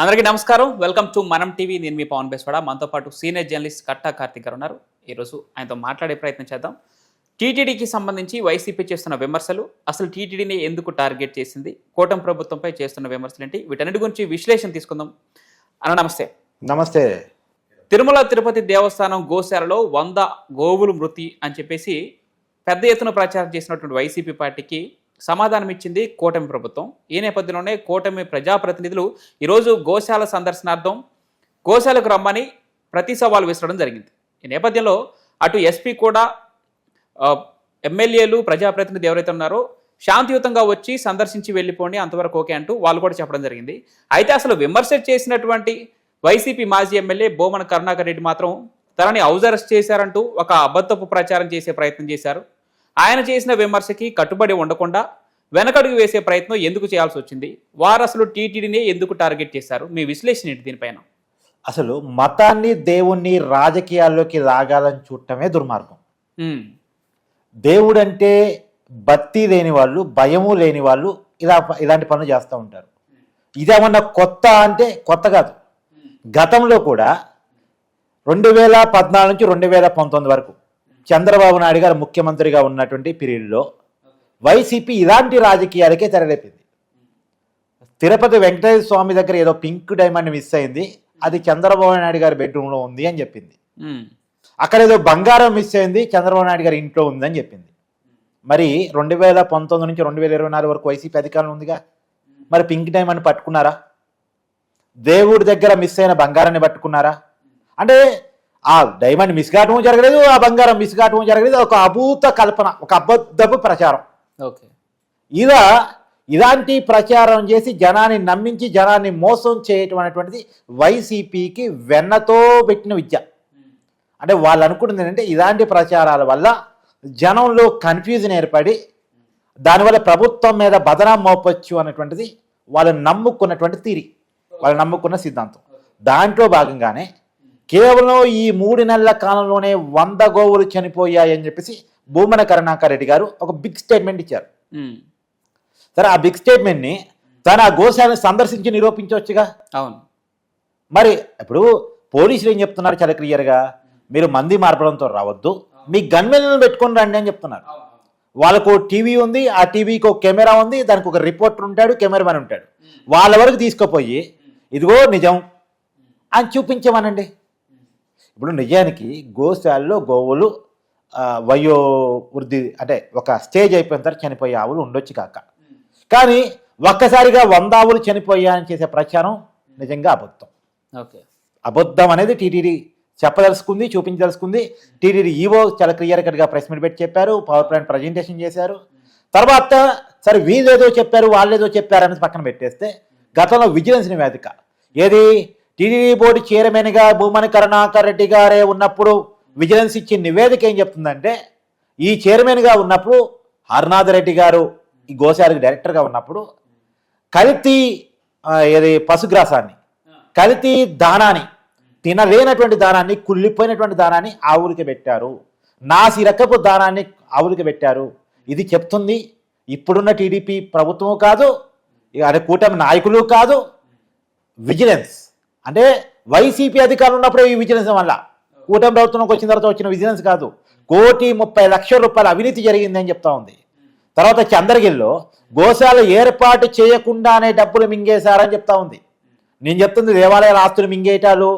అందరికీ నమస్కారం. Welcome to మనం టీవీ. నేను మీ పవన్ బేస్వాడ. మనతో పాటు సీనియర్ జర్నలిస్ట్ కట్టా కార్తిక్ గారు ఉన్నారు. ఈరోజు ఆయనతో మాట్లాడే ప్రయత్నం చేద్దాం. టీటీడీకి సంబంధించి వైసీపీ చేస్తున్న విమర్శలు, అసలు టీటీడీని ఎందుకు టార్గెట్ చేసింది, కూటమి ప్రభుత్వంపై చేస్తున్న విమర్శలు ఏంటి, వీటన్నిటి గురించి విశ్లేషణ తీసుకుందాం. అన్న నమస్తే. నమస్తే. తిరుమల తిరుపతి దేవస్థానం గోశాలలో 100 గోవులు మృతి అని చెప్పేసి పెద్ద ఎత్తున ప్రచారం చేసినటువంటి వైసీపీ పార్టీకి సమాధానం ఇచ్చింది కూటమి ప్రభుత్వం. ఈ నేపథ్యంలోనే కూటమి ప్రజాప్రతినిధులు ఈరోజు గోశాల సందర్శనార్థం గోశాలకు రమ్మని ప్రతి సవాలు విసరడం జరిగింది. ఈ నేపథ్యంలో అటు ఎస్పీ కూడా ఎమ్మెల్యేలు ప్రజాప్రతినిధులు ఎవరైతే ఉన్నారో శాంతియుతంగా వచ్చి సందర్శించి వెళ్ళిపోండి, అంతవరకు ఓకే అంటూ వాళ్ళు కూడా చెప్పడం జరిగింది. అయితే అసలు విమర్శ చేసినటువంటి వైసీపీ మాజీ ఎమ్మెల్యే బోమన కరుణాకర్ రెడ్డి మాత్రం తనని హౌస్ అరెస్ట్ చేశారంటూ ఒక అబద్ధపు ప్రచారం చేసే ప్రయత్నం చేశారు. ఆయన చేసిన విమర్శకి కట్టుబడి ఉండకుండా వెనకడుగు వేసే ప్రయత్నం ఎందుకు చేయాల్సి వచ్చింది? వారు అసలు టీటీడీని ఎందుకు టార్గెట్ చేశారు? మీ విశ్లేషణ ఏంటి దీనిపైన? అసలు మతాన్ని, దేవుణ్ణి రాజకీయాల్లోకి లాగాలని చూడటమే దుర్మార్గం. దేవుడంటే భక్తి లేని వాళ్ళు, భయము లేని వాళ్ళు ఇలాంటి పనులు చేస్తూ ఉంటారు. ఇదేమన్నా కొత్త అంటే కొత్త కాదు. గతంలో కూడా 2014 నుంచి 2019 వరకు చంద్రబాబు నాయుడు గారు ముఖ్యమంత్రిగా ఉన్నటువంటి పీరియడ్లో వైసీపీ ఇలాంటి రాజకీయాలకే తెరలేపింది. తిరుపతి వెంకటేశ్వర స్వామి దగ్గర ఏదో పింక్ డైమండ్ మిస్ అయింది, అది చంద్రబాబు నాయుడు గారి బెడ్రూమ్లో ఉంది అని చెప్పింది. అక్కడ ఏదో బంగారం మిస్ అయింది, చంద్రబాబు నాయుడు గారి ఇంట్లో ఉందని చెప్పింది. మరి 2019 నుంచి 2024 వరకు వైసీపీ అధికారంలో ఉందిగా, మరి పింక్ డైమండ్ పట్టుకున్నారా? దేవుడి దగ్గర మిస్ అయిన బంగారాన్ని పట్టుకున్నారా? అంటే ఆ డైమండ్ మిస్ కావటం జరగలేదు, ఆ బంగారం మిస్ కావటం జరగలేదు. ఒక అభూత కల్పన, ఒక అబద్ధపు ప్రచారం. ఓకే, ఇలాంటి ప్రచారం చేసి జనాన్ని నమ్మించి జనాన్ని మోసం చేయటం అనేటువంటిది వైసీపీకి వెన్నతో పెట్టిన విద్య. అంటే వాళ్ళు అనుకుంటుంది ఏంటంటే ఇలాంటి ప్రచారాల వల్ల జనంలో కన్ఫ్యూజన్ ఏర్పడి దానివల్ల ప్రభుత్వం మీద బదనాం మోపొచ్చు అనేటువంటిది వాళ్ళు నమ్ముకున్నటువంటి థియరీ, వాళ్ళు నమ్ముకున్న సిద్ధాంతం. దాంట్లో భాగంగానే కేవలం ఈ 3 నెలల కాలంలోనే 100 గోవులు చనిపోయాయని చెప్పేసి బోమన కరుణాకర్ రెడ్డి గారు ఒక బిగ్ స్టేట్మెంట్ ఇచ్చారు. సరే, ఆ బిగ్ స్టేట్మెంట్ని తన గోశాలను సందర్శించి నిరూపించవచ్చుగా. అవును. మరి ఇప్పుడు పోలీసులు ఏం చెప్తున్నారు చాలా క్లియర్గా, మీరు మంది మార్పడంతో రావద్దు, మీ గన్మెన్లను పెట్టుకొని రండి అని చెప్తున్నారు. వాళ్ళకు టీవీ ఉంది, ఆ టీవీకి ఒక కెమెరా ఉంది, దానికి ఒక రిపోర్టర్ ఉంటాడు, కెమెరామెన్ ఉంటాడు. వాళ్ళ వరకు తీసుకుపోయి ఇదిగో నిజం అని చూపించమనండి. ఇప్పుడు నిజానికి గోశాలలో గోవులు వయో వృద్ధి అంటే ఒక స్టేజ్ అయిపోయిన తర్వాత చనిపోయే ఆవులు ఉండొచ్చు కాక, కానీ ఒక్కసారిగా 100 ఆవులు చనిపోయాయని చేసే ప్రచారం నిజంగా అబద్ధం. ఓకే, అబద్ధం అనేది టీటీడీ చెప్పదలుచుకుంది, చూపించదలుచుకుంది. టీటీడీ ఈవో చాలా క్లియర్ కట్గా ప్రెస్ మీట్ పెట్టి చెప్పారు, పవర్ పాయింట్ ప్రజెంటేషన్ చేశారు. తర్వాత సరే వీళ్ళేదో చెప్పారు, వాళ్ళేదో చెప్పారు అనేది పక్కన పెట్టేస్తే, గతంలో విజిలెన్స్ నివేదిక ఏది టీటీడీ బోర్డు చైర్మన్గా బోమన కరుణాకర్ రెడ్డి గారే ఉన్నప్పుడు విజిలెన్స్ ఇచ్చిన నివేదిక ఏం చెప్తుందంటే, ఈ చైర్మన్గా ఉన్నప్పుడు హర్నాథ్ రెడ్డి గారు ఈ గోశాలకు డైరెక్టర్గా ఉన్నప్పుడు కల్తీ పశుగ్రాసాన్ని, కల్తీ దానాన్ని, తినలేనటువంటి దానాన్ని, కుళ్ళిపోయినటువంటి దానాన్ని ఆవులకి పెట్టారు, నాసి రకపు దానాన్ని ఆవులకి పెట్టారు. ఇది చెప్తుంది ఇప్పుడున్న టీడీపీ ప్రభుత్వం కాదు, అదే కూటమి నాయకులు కాదు, విజిలెన్స్. అంటే వైసీపీ అధికారులు ఉన్నప్పుడే ఈ విజిలెన్స్ వల్ల, కూటమి ప్రభుత్వంలోకి వచ్చిన తర్వాత వచ్చిన విజిలెన్స్ కాదు. 1,30,00,000 రూపాయల అవినీతి జరిగింది అని చెప్తా ఉంది. తర్వాత చంద్రగిరిలో గోశాల ఏర్పాటు చేయకుండానే డబ్బులు మింగేశారని చెప్తా ఉంది. నేను చెప్తుంది దేవాలయాల ఆస్తులు మింగేయటాలు,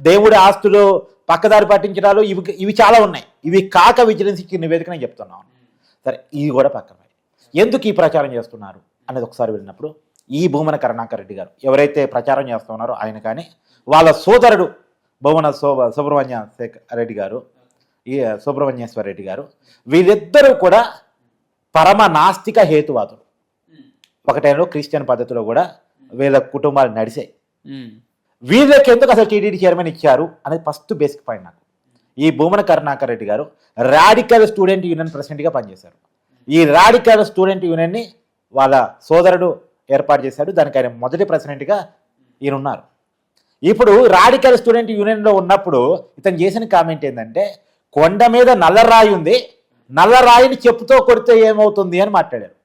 దేవుడి ఆస్తులు పక్కదారి పట్టించడాలు, ఇవి చాలా ఉన్నాయి. ఇవి కాక విజిలెన్స్ ఇచ్చిన నివేదిక నేను చెప్తున్నాను. సరే, ఇది కూడా పక్కన ఎందుకు ఈ ప్రచారం చేస్తున్నారు అనేది ఒకసారి వెళ్ళినప్పుడు, ఈ బోమన కరుణాకర్ రెడ్డి గారు ఎవరైతే ప్రచారం చేస్తున్నారో ఆయన కానీ, వాళ్ళ సోదరుడు బోమన సుబ్రహ్మణ్యేశ్వర రెడ్డి గారు, వీళ్ళిద్దరూ కూడా పరమ నాస్తిక హేతువాదులు. ఒకటేమో క్రిస్టియన్ పద్ధతిలో కూడా వీళ్ళ కుటుంబాలు నడిచాయి. వీళ్ళకి ఎందుకు అసలు టీటీడీ చైర్మన్ ఇచ్చారు అనేది ఫస్ట్ బేసిక్ పాయింట్. నాకు ఈ బోమన కరుణాకర్ రెడ్డి గారు రాడికల్ స్టూడెంట్ యూనియన్ ప్రెసిడెంట్గా పనిచేశారు. ఈ రాడికల్ స్టూడెంట్ యూనియన్ని వాళ్ళ సోదరుడు ఏర్పాటు చేశాడు, దానికి ఆయన మొదటి ప్రెసిడెంట్గా ఈయన ఉన్నారు. ఇప్పుడు రాడికల్ స్టూడెంట్ యూనియన్లో ఉన్నప్పుడు ఇతను చేసిన కామెంట్ ఏంటంటే, కొండ మీద నల్లరాయి ఉంది, నల్లరాయిని చెప్పుతో కొడితే ఏమవుతుంది అని మాట్లాడారు.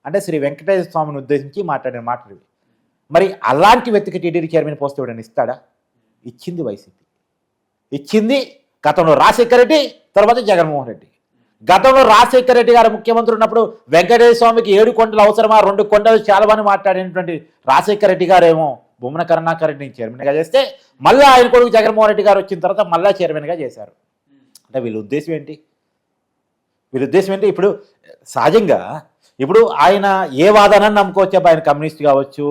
అంటే శ్రీ వెంకటేశ్వర స్వామిని ఉద్దేశించి మాట్లాడిన మాటలు. మరి అలాంటి వ్యక్తికి టీటీడీ చైర్మన్ పోస్ట్ ఎవడని ఇస్తాడా? ఇచ్చింది వైసీపీ, ఇచ్చింది గతంలో రాజశేఖర రెడ్డి, తర్వాత జగన్మోహన్ రెడ్డి. గతంలో రాజశేఖర రెడ్డి గారు ముఖ్యమంత్రి ఉన్నప్పుడు వెంకటేశ్వర స్వామికి 7 కొండలు అవసరమా, 2 కొండలు చాలవని మాట్లాడినటువంటి రాజశేఖర రెడ్డి గారు ఏమో భూమన కరుణాకర్ రెడ్డిని చైర్మన్గా చేస్తే, మళ్ళీ ఆయన కొడుకు జగన్మోహన్ రెడ్డి గారు వచ్చిన తర్వాత మళ్ళీ చైర్మన్గా చేశారు. అంటే వీళ్ళ ఉద్దేశం ఏంటి? ఇప్పుడు సహజంగా ఇప్పుడు ఆయన ఏ వాదనని నమ్ముకోవచ్చు. ఆయన కమ్యూనిస్ట్ కావచ్చు,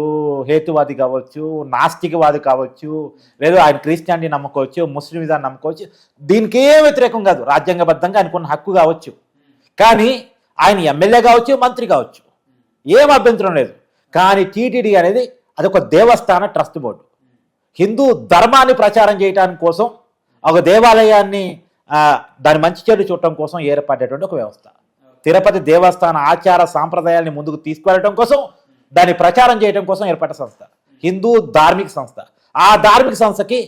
హేతువాది కావచ్చు, నాస్తికవాది కావచ్చు, లేదా ఆయన క్రిస్టియానిటీ నమ్ముకోవచ్చు, ముస్లిం విధాన్ని నమ్ముకోవచ్చు. దీనికి ఏం వ్యతిరేకం కాదు, రాజ్యాంగబద్ధంగా ఆయనకున్న హక్కు కావచ్చు. కానీ ఆయన ఎమ్మెల్యే కావచ్చు, మంత్రి కావచ్చు, ఏం అభ్యంతరం లేదు. కానీ టీటీడీ అనేది అదొక దేవస్థాన ట్రస్ట్ బోర్డు. హిందూ ధర్మాన్ని ప్రచారం చేయడానికి కోసం, ఒక దేవాలయాన్ని దాని మంచి చెడు చూడటం కోసం ఏర్పడేటువంటి ఒక వ్యవస్థ. తిరుపతి దేవస్థాన ఆచార సాంప్రదాయాల్ని ముందుకు తీసుకువెళ్ళడం కోసం, దాన్ని ప్రచారం చేయడం కోసం ఏర్పడ్డ సంస్థ హిందూ ధార్మిక సంస్థ. ఆ ధార్మిక సంస్థకి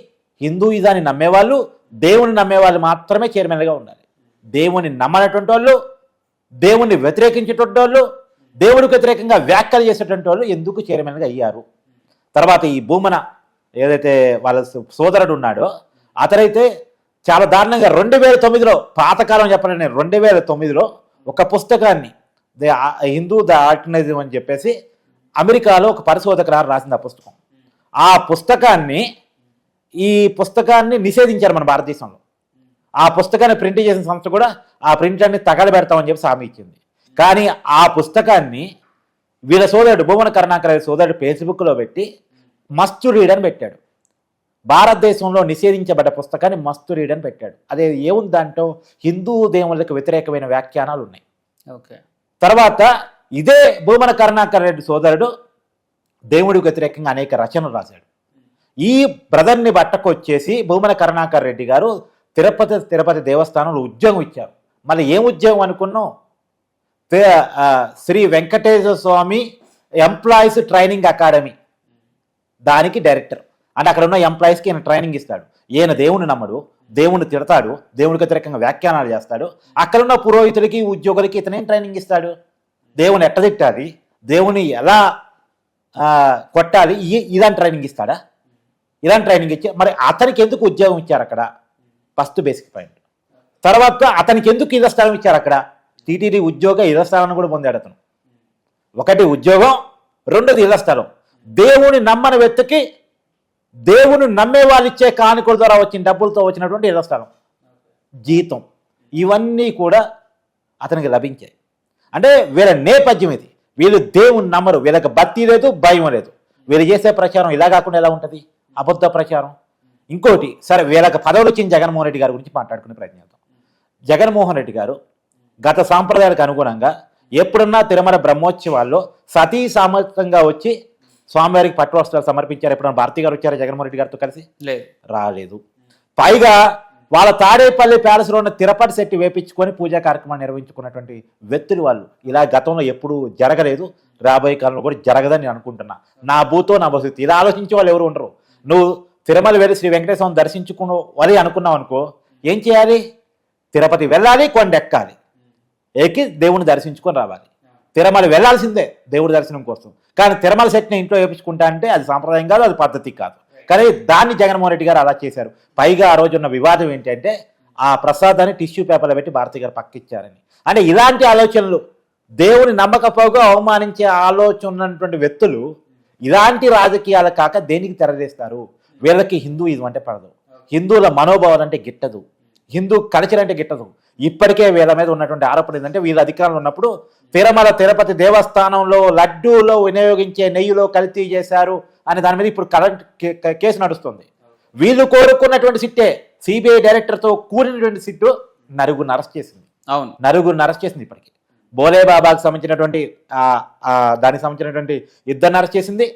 హిందూయిజాన్ని నమ్మేవాళ్ళు, దేవుని నమ్మేవాళ్ళు మాత్రమే చైర్మన్గా ఉండాలి. దేవుని నమ్మనటువంటి వాళ్ళు, దేవుణ్ణి వ్యతిరేకించేటువంటి వాళ్ళు, దేవుడికి వ్యతిరేకంగా వ్యాఖ్యలు చేసేటువంటి వాళ్ళు ఎందుకు చైర్మన్గా అయ్యారు? తర్వాత ఈ భూమన ఏదైతే వాళ్ళ సోదరుడు ఉన్నాడో అతనైతే చాలా దారుణంగా 2009లో, పాతకాలం చెప్పాలని 2009లో ఒక పుస్తకాన్ని హిందూ ద ఆర్గనైజం అని చెప్పేసి అమెరికాలో ఒక పరిశోధకురాలు రాసింది. ఆ పుస్తకాన్ని నిషేధించారు మన భారతదేశంలో. ఆ పుస్తకాన్ని ప్రింట్ చేసిన సంస్థ కూడా ఆ ప్రింట్లన్నీ తగలబెడతామని చెప్పి హామీ ఇచ్చింది. కానీ ఆ పుస్తకాన్ని వీళ్ళ సోదరుడు భూమన కరుణాకర్ సోదరుడు ఫేస్బుక్లో పెట్టి మస్ట్ రీడ్ అని పెట్టాడు. భారతదేశంలో నిషేధించబడ్డ పుస్తకాన్ని మస్ట్ రీడ్ అని పెట్టాడు. అదే ఏముంది దాంట్లో? హిందూ దేవుళ్ళకి వ్యతిరేకమైన వ్యాఖ్యానాలు ఉన్నాయి. ఓకే. తర్వాత ఇదే భూమన కరుణాకర్ రెడ్డి సోదరుడు దేవుడికి వ్యతిరేకంగా అనేక రచనలు రాశాడు. ఈ బ్రదర్ని బట్టకొచ్చేసి భూమన కరుణాకర్ రెడ్డి గారు తిరుపతి దేవస్థానంలో ఉద్యోగం ఇచ్చారు. మళ్ళీ ఏం ఉద్యోగం అనుకున్నాం? శ్రీ వెంకటేశ్వర స్వామి ఎంప్లాయీస్ ట్రైనింగ్ అకాడమీ, దానికి డైరెక్టర్. అంటే అక్కడ ఉన్న ఎంప్లాయీస్కి ఈయన ట్రైనింగ్ ఇస్తాడు. ఈయన దేవుని నమ్మడు, దేవుని తిడతాడు, దేవునికి వ్యతిరేకంగా వ్యాఖ్యానాలు చేస్తాడు. అక్కడున్న పురోహితులకి, ఉద్యోగులకి ఇతనేం ట్రైనింగ్ ఇస్తాడు? దేవుని ఎట్ట తిట్టాలి, దేవుని ఎలా కొట్టాలి, ఇదాని ట్రైనింగ్ ఇస్తాడా? ఇదాని ట్రైనింగ్ ఇచ్చి మరి అతనికి ఎందుకు ఉద్యోగం ఇచ్చారు అక్కడ? First basic point. తర్వాత అతనికి ఎందుకు ఇదస్థానం ఇచ్చారు అక్కడ? టీటీడీ ఉద్యోగ ఇదస్థానాన్ని కూడా పొందాడు అతను. ఒకటి ఉద్యోగం, రెండోది ఇదస్థలం. దేవుని నమ్మని వ్యక్తికి దేవుని నమ్మే వాళ్ళు ఇచ్చే కానుకల ద్వారా వచ్చిన డబ్బులతో వచ్చినటువంటి ఇదస్థలం, జీతం, ఇవన్నీ కూడా అతనికి లభించాయి. అంటే వీళ్ళ నేపథ్యం ఇది. వీళ్ళు దేవుని నమ్మరు, వీళ్ళకి భక్తి లేదు, భయం లేదు. వీళ్ళు చేసే ప్రచారం ఇలా కాకుండా ఎలా ఉంటుంది? అబద్ధ ప్రచారం. ఇంకోటి, సరే వీళ్ళకి పదవులు వచ్చిన జగన్మోహన్ రెడ్డి గారి గురించి మాట్లాడుకునే ప్రయత్నం చేద్దాం. జగన్మోహన్ రెడ్డి గారు గత సాంప్రదాయాలకు అనుగుణంగా ఎప్పుడున్నా తిరుమల బ్రహ్మోత్సవాల్లో సతీ సామర్థ్యంగా వచ్చి స్వామివారికి పట్టు వస్త్రాలు సమర్పించారు. ఎప్పుడన్నా భారతి గారు వచ్చారా జగన్మోహన్ రెడ్డి గారితో కలిసి? రాలేదు. పైగా వాళ్ళ తాడేపల్లి ప్యాలెస్లో ఉన్న తిరుపతి శెట్టి వేపించుకొని పూజా కార్యక్రమాన్ని నిర్వహించుకున్నటువంటి వ్యక్తులు వాళ్ళు. ఇలా గతంలో ఎప్పుడు జరగలేదు, రాబోయే కాలంలో కూడా జరగదని నేను అనుకుంటున్నా. నా భూతో నా భవిష్యత్తు, ఇలా ఆలోచించే వాళ్ళు ఎవరు ఉండరు. నువ్వు తిరుమల వెళ్ళి శ్రీ వెంకటేశ్వరం దర్శించుకుని అనుకున్నావు అనుకో, ఏం చేయాలి? తిరుపతి వెళ్ళాలి, కొండ ఎక్కాలి, ఎక్కి దేవుని దర్శించుకొని రావాలి. తిరుమల వెళ్ళాల్సిందే దేవుడి దర్శనం కోసం. కానీ తిరుమల సెట్ని ఇంట్లో వేపించుకుంటా అంటే అది సాంప్రదాయం కాదు, అది పద్ధతి కాదు. కానీ దాన్ని జగన్మోహన్ రెడ్డి గారు అలా చేశారు. పైగా ఆ రోజు ఉన్న వివాదం ఏంటంటే ఆ ప్రసాదాన్ని టిష్యూ పేపర్లో పెట్టి భారతి గారు పక్కిచ్చారని. అంటే ఇలాంటి ఆలోచనలు, దేవుని నమ్మకపోగా అవమానించే ఆలోచన ఉన్నటువంటి వ్యక్తులు ఇలాంటి రాజకీయాలు కాక దేనికి తెరవేస్తారు? వీళ్ళకి హిందూయిజం అంటే పడదు, హిందువుల మనోభావాలు అంటే గిట్టదు, హిందూ కల్చర్ అంటే గిట్టదు. ఇప్పటికే వీళ్ళ మీద ఉన్నటువంటి ఆరోపణ ఏంటంటే వీళ్ళ అధికారంలో ఉన్నప్పుడు తిరుపతి దేవస్థానంలో లడ్డూలో వినియోగించే నెయ్యిలో కల్తీ చేశారు అనే దాని మీద ఇప్పుడు కరెంట్ కేసు నడుస్తుంది. వీళ్ళు కోరుకున్నటువంటి సిట్టే, సిబిఐ డైరెక్టర్తో కూడినటువంటి సిట్టు నలుగురిని అరెస్ట్ చేసింది. అవును, నలుగురిని అరెస్ట్ చేసింది. ఇప్పటికి బోలే బాబాకి సంబంధించినటువంటి దానికి సంబంధించినటువంటి ఇద్దరిని అరెస్ట్ చేసింది,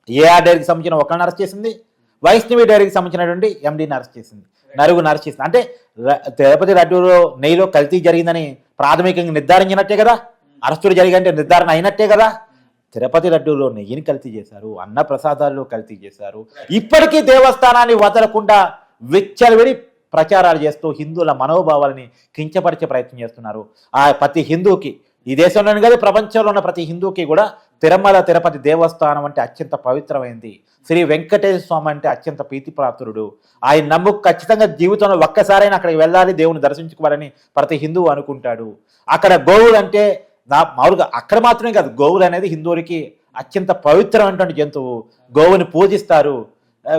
ఏఆర్ డైరీకి సంబంధించిన ఒకరిని అరెస్ట్ చేసింది, వైష్ణవి డైరీకి సంబంధించినటువంటి ఎండీని అరెస్ట్ చేసింది. నలుగురిని అరెస్ట్ చేసింది. అంటే తిరుపతి లడ్డూలో నెయ్యిలో కల్తీ జరిగిందని ప్రాథమికంగా నిర్ధారించినట్టే కదా, అరెస్టులు జరిగిందంటే నిర్ధారణ అయినట్టే కదా. తిరుపతి లడ్డూలో నెయ్యిని కల్తీ చేశారు, అన్న ప్రసాదాల్లో కల్తీ చేశారు. ఇప్పటికీ దేవస్థానాన్ని వదలకుండా విచ్చలవిడి ప్రచారాలు చేస్తూ హిందువుల మనోభావాలని కించపరిచే ప్రయత్నం చేస్తున్నారు. ఆ ప్రతి హిందూకి ఈ దేశంలోనే కాదు ప్రపంచంలో ఉన్న ప్రతి హిందూకి కూడా తిరుమల తిరుపతి దేవస్థానం అంటే అత్యంత పవిత్రమైంది. శ్రీ వెంకటేశ్వర స్వామి అంటే అత్యంత ప్రీతిపాత్రుడు. ఆయన నమ్ము ఖచ్చితంగా జీవితంలో ఒక్కసారైనా అక్కడికి వెళ్ళాలి, దేవుని దర్శించుకోవాలని ప్రతి హిందువు అనుకుంటాడు. అక్కడ గోవులు అంటే మామూలుగా అక్కడ మాత్రమే కాదు, గోవులు అనేది హిందువులకి అత్యంత పవిత్రమైనటువంటి జంతువు. గోవుని పూజిస్తారు,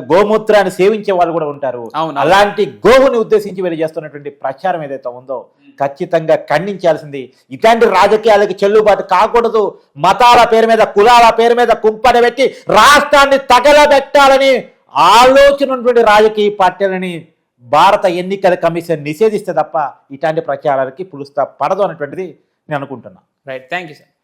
గోమూత్రాన్ని సేవించే వాళ్ళు కూడా ఉంటారు. అలాంటి గోవుని ఉద్దేశించి వీళ్ళు చేస్తున్నటువంటి ప్రచారం ఏదైతే ఉందో ఖచ్చితంగా ఖండించాల్సింది. ఇట్లాంటి రాజకీయాలకి చెల్లుబాటు కాకూడదు. మతాల పేరు మీద, కులాల పేరు మీద కుంపట పెట్టి రాష్ట్రాన్ని తగలబెట్టాలని ఆలోచన ఉన్నటువంటి రాజకీయ పార్టీలని భారత ఎన్నికల కమిషన్ నిషేధిస్తే తప్ప ఇట్లాంటి ప్రచారాలకి పులుస్తా పడదు అనేటువంటిది నేను అనుకుంటున్నాను. Right, thank you sir.